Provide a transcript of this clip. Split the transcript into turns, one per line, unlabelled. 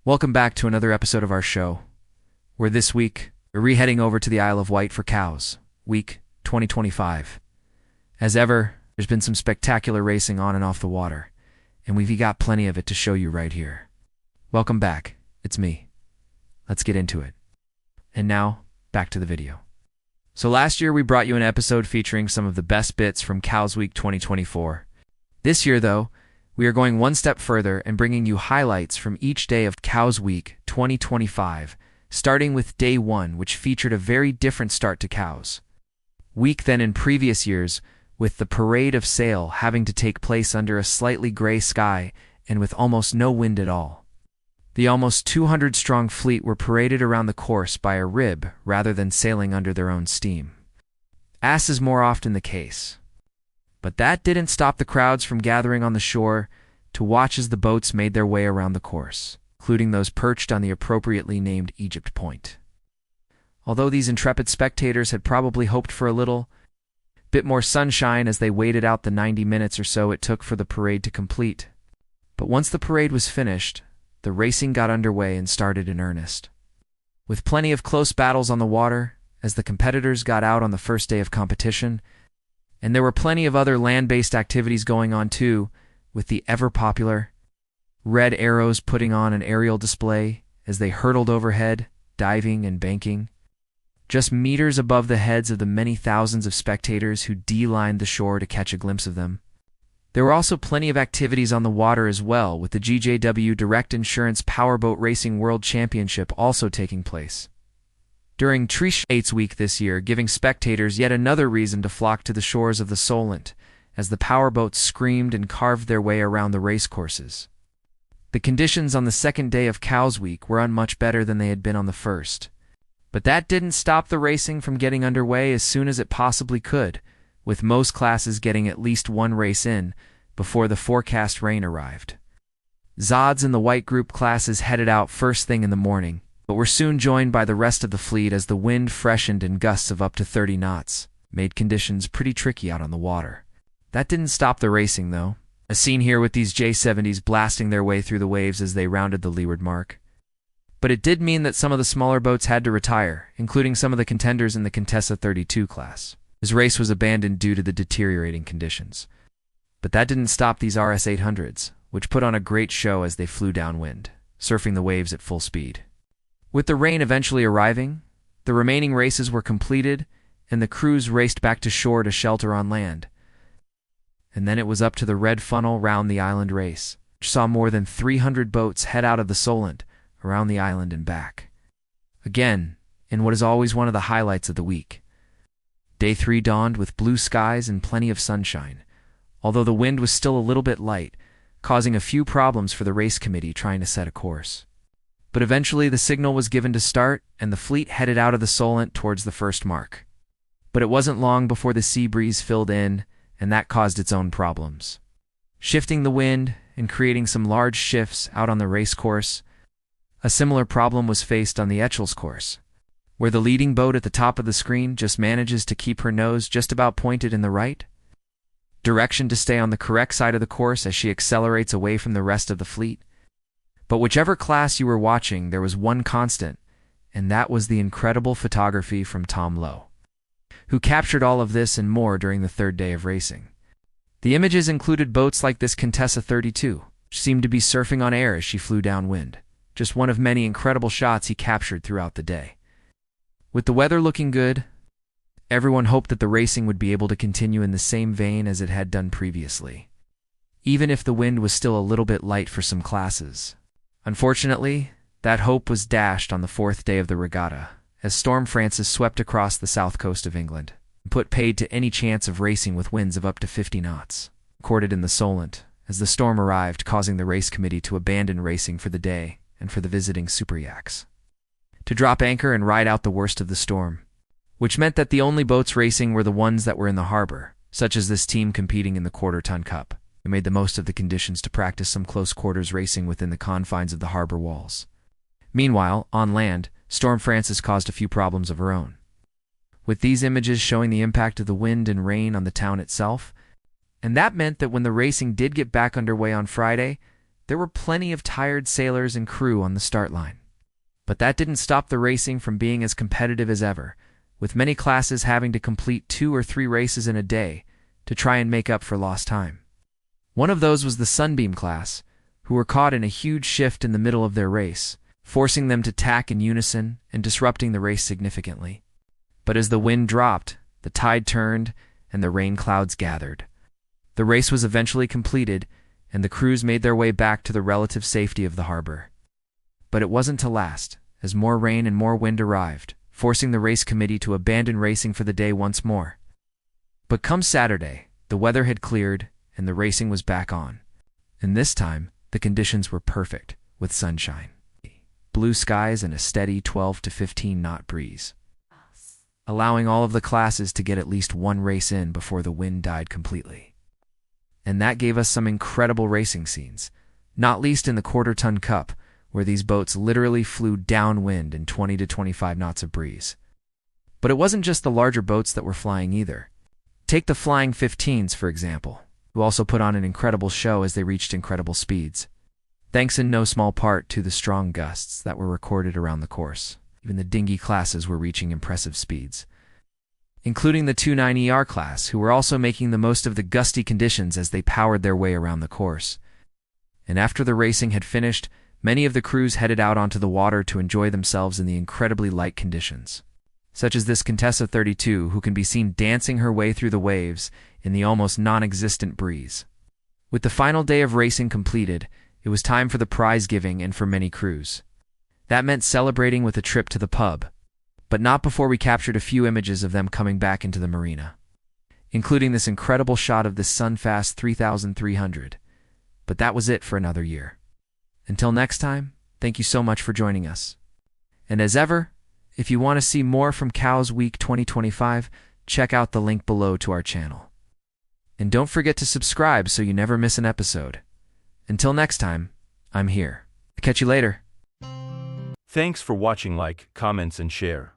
Welcome back to another episode of our show, where this week we're re-heading over to the Isle of Wight for Cowes, week 2025. As ever, there's been some spectacular racing on and off the water, and we've got plenty of it to show you right here. Welcome back, it's me. Let's get into it. And now, back to the video. So last year we brought you an episode featuring some of the best bits from Cowes Week 2024. This year, though, we are going one step further and bringing you highlights from each day of Cowes Week 2025, starting with Day 1, which featured a very different start to Cowes Week than in previous years, with the Parade of Sail having to take place under a slightly gray sky and with almost no wind at all. The almost 200-strong fleet were paraded around the course by a rib rather than sailing under their own steam, as is more often the case. But that didn't stop the crowds from gathering on the shore to watch as the boats made their way around the course, including those perched on the appropriately named Egypt Point. Although these intrepid spectators had probably hoped for a little bit more sunshine as they waited out the 90 minutes or so it took for the parade to complete. But once the parade was finished, the racing got underway and started in earnest, with plenty of close battles on the water as the competitors got out on the first day of competition. And there were plenty of other land-based activities going on too, with the ever-popular Red Arrows putting on an aerial display as they hurtled overhead, diving and banking, just meters above the heads of the many thousands of spectators who D-lined the shore to catch a glimpse of them. There were also plenty of activities on the water as well, with the GJW Direct Insurance Powerboat Racing World Championship also taking place during Yachts Week this year, giving spectators yet another reason to flock to the shores of the Solent as the powerboats screamed and carved their way around the racecourses. The conditions on the second day of Cowes Week were much better than they had been on the first, but that didn't stop the racing from getting underway as soon as it possibly could, with most classes getting at least one race in before the forecast rain arrived. Zods and the Wight group classes headed out first thing in the morning, but were soon joined by the rest of the fleet as the wind freshened and gusts of up to 30 knots made conditions pretty tricky out on the water. That didn't stop the racing, though, as seen here with these J70s blasting their way through the waves as they rounded the leeward mark. But it did mean that some of the smaller boats had to retire, including some of the contenders in the Contessa 32 class. This race was abandoned due to the deteriorating conditions. But that didn't stop these RS 800s, which put on a great show as they flew downwind, surfing the waves at full speed. With the rain eventually arriving, the remaining races were completed, and the crews raced back to shore to shelter on land. And then it was up to the Red Funnel Round the Island race, which saw more than 300 boats head out of the Solent, around the island and back. Again, in what is always one of the highlights of the week. Day 3 dawned with blue skies and plenty of sunshine, although the wind was still a little bit light, causing a few problems for the race committee trying to set a course. But eventually the signal was given to start, and the fleet headed out of the Solent towards the first mark. But it wasn't long before the sea breeze filled in, and that caused its own problems, shifting the wind and creating some large shifts out on the race course. A similar problem was faced on the Etchells course, where the leading boat at the top of the screen just manages to keep her nose just about pointed in the right direction to stay on the correct side of the course as she accelerates away from the rest of the fleet. But whichever class you were watching, there was one constant, and that was the incredible photography from Tom Lowe, who captured all of this and more during the third day of racing. The images included boats like this Contessa 32, which seemed to be surfing on air as she flew downwind, just one of many incredible shots he captured throughout the day. With the weather looking good, everyone hoped that the racing would be able to continue in the same vein as it had done previously, even if the wind was still a little bit light for some classes. Unfortunately, that hope was dashed on the fourth day of the regatta, as Storm Francis swept across the south coast of England and put paid to any chance of racing with winds of up to 50 knots, recorded in the Solent, as the storm arrived, causing the race committee to abandon racing for the day and for the visiting super yachts to drop anchor and ride out the worst of the storm, which meant that the only boats racing were the ones that were in the harbor, such as this team competing in the quarter-ton cup. They made the most of the conditions to practice some close-quarters racing within the confines of the harbor walls. Meanwhile, on land, Storm Francis caused a few problems of her own, with these images showing the impact of the wind and rain on the town itself, and that meant that when the racing did get back underway on Friday, there were plenty of tired sailors and crew on the start line. But that didn't stop the racing from being as competitive as ever, with many classes having to complete 2 or 3 races in a day to try and make up for lost time. One of those was the Sunbeam class, who were caught in a huge shift in the middle of their race, forcing them to tack in unison and disrupting the race significantly. But as the wind dropped, the tide turned, and the rain clouds gathered. The race was eventually completed, and the crews made their way back to the relative safety of the harbor. But it wasn't to last, as more rain and more wind arrived, forcing the race committee to abandon racing for the day once more. But come Saturday, the weather had cleared, and the racing was back on. And this time, the conditions were perfect, with sunshine, blue skies, and a steady 12 to 15 knot breeze, allowing all of the classes to get at least one race in before the wind died completely. And that gave us some incredible racing scenes, not least in the quarter-ton cup, where these boats literally flew downwind in 20 to 25 knots of breeze. But it wasn't just the larger boats that were flying either. Take the Flying 15s, for example, who also put on an incredible show as they reached incredible speeds, thanks in no small part to the strong gusts that were recorded around the course. Even the dinghy classes were reaching impressive speeds, including the 29ER class, who were also making the most of the gusty conditions as they powered their way around the course. And after the racing had finished, many of the crews headed out onto the water to enjoy themselves in the incredibly light conditions, such as this Contessa 32, who can be seen dancing her way through the waves in the almost non-existent breeze. With the final day of racing completed, it was time for the prize giving, and for many crews, that meant celebrating with a trip to the pub, but not before we captured a few images of them coming back into the marina, including this incredible shot of this Sunfast 3300. But that was it for another year. Until next time, thank you so much for joining us. And as ever, if you want to see more from Cowes Week 2025, check out the link below to our channel. And don't forget to subscribe so you never miss an episode. Until next time, I'm here. Catch you later.
Thanks for watching. Like, comments, and share.